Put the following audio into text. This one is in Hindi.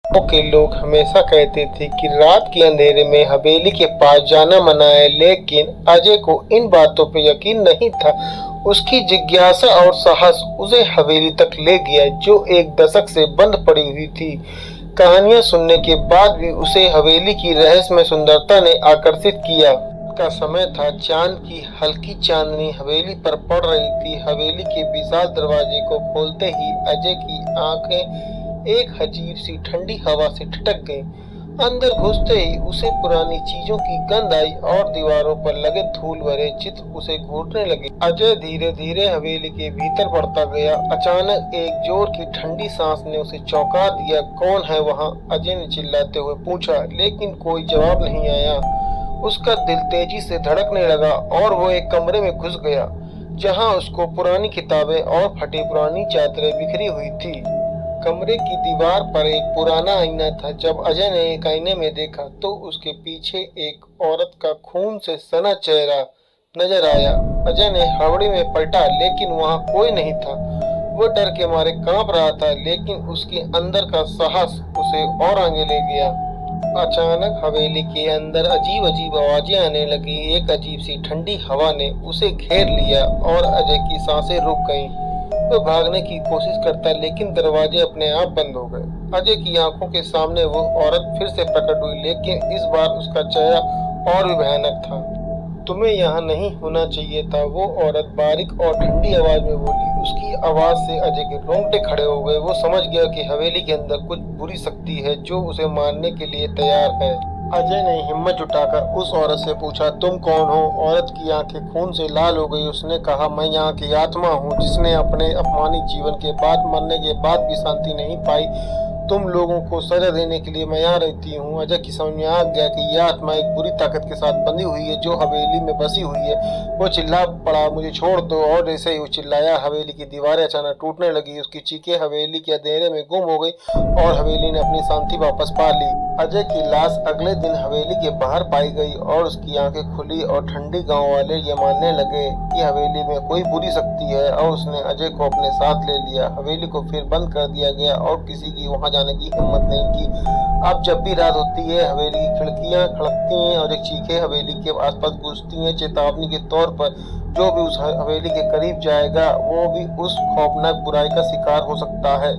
गांव के लोग हमेशा कहते थे कि रात के अंधेरे में हवेली के पास जाना मना है, लेकिन अजय को इन बातों पर यकीन नहीं था। उसकी जिज्ञासा और साहस उसे हवेली तक ले गया, जो एक दशक से बंद पड़ी हुई थी। कहानियां सुनने के बाद भी उसे हवेली की रहस्यमय सुंदरता ने आकर्षित किया। का समय था, चांद की हल्की चांदनी हवेली पर पड़ रही थी। हवेली के विशाल दरवाजे को खोलते ही अजय की आंखें एक अजीब सी ठंडी हवा से ठिठक गईं। अंदर घुसते ही उसे पुरानी चीजों की गंध आई और दीवारों पर लगे धूल भरे चित्र उसे घूरने लगे। अजय धीरे धीरे हवेली के भीतर बढ़ता गया। अचानक एक जोर की ठंडी सांस ने उसे चौंका दिया। कौन है वहाँ? अजय ने चिल्लाते हुए पूछा, लेकिन कोई जवाब नहीं आया। उसका दिल तेजी से धड़कने लगा और वो एक कमरे में घुस गया, जहाँ उसको पुरानी किताबें और फटी पुरानी चादरें बिखरी हुई थी। कमरे की दीवार पर एक पुराना आईना था। जब अजय ने एक आईने में देखा तो उसके पीछे एक औरत का खून से सना चेहरा नजर आया। अजय ने हड़बड़ी में पलटा, लेकिन वहां कोई नहीं था। वो डर के मारे कांप रहा था, लेकिन उसके अंदर का साहस उसे और आगे ले गया। अचानक हवेली के अंदर अजीब अजीब आवाजें आने लगी। एक अजीब सी ठंडी हवा ने उसे घेर लिया और अजय की सांसें रुक गईं। वो भागने की कोशिश करता, लेकिन दरवाजे अपने आप बंद हो गए। अजय की आंखों के सामने वो औरत फिर से प्रकट हुई, लेकिन इस बार उसका चेहरा और भी भयानक था। तुम्हें यहाँ नहीं होना चाहिए था, वो औरत बारीक और ठंडी आवाज में बोली। उसकी आवाज से अजय के रोंगटे खड़े हो गए। वो समझ गया कि हवेली के अंदर कुछ बुरी शक्ति है जो उसे मारने के लिए तैयार है। अजय ने हिम्मत जुटाकर उस औरत से पूछा, तुम कौन हो? औरत की आंखें खून से लाल हो गई। उसने कहा, मैं यहाँ की आत्मा हूँ, जिसने अपने अपमानित जीवन के बाद मरने के बाद भी शांति नहीं पाई। तुम लोगों को सजा देने के लिए मैं यहाँ रहती हूँ। अजय की समझ में आ गया कि यह आत्मा एक बुरी ताकत के साथ बंधी हुई है जो हवेली में बसी हुई है। वो चिल्ला पड़ा, मुझे छोड़ दो। और जैसे ही वो चिल्लाया, हवेली की दीवारें अचानक टूटने लगी। उसकी चीखें हवेली के अंधेरे में गुम हो गई और हवेली ने अपनी शांति वापस पा ली। अजय की लाश अगले दिन हवेली के बाहर पाई गई और उसकी आंखें खुली और ठंडी। गांव वाले ये मानने लगे कि हवेली में कोई बुरी शक्ति है और उसने अजय को अपने साथ ले लिया। हवेली को फिर बंद कर दिया गया और किसी की वहां जाने की हिम्मत नहीं की। अब जब भी रात होती है, हवेली की खिड़कियां खड़कती हैं और एक चीखें हवेली के आसपास गूंजती हैं, चेतावनी के तौर पर जो भी उस हवेली के करीब जाएगा वो भी उस खौफनाक बुराई का शिकार हो सकता है।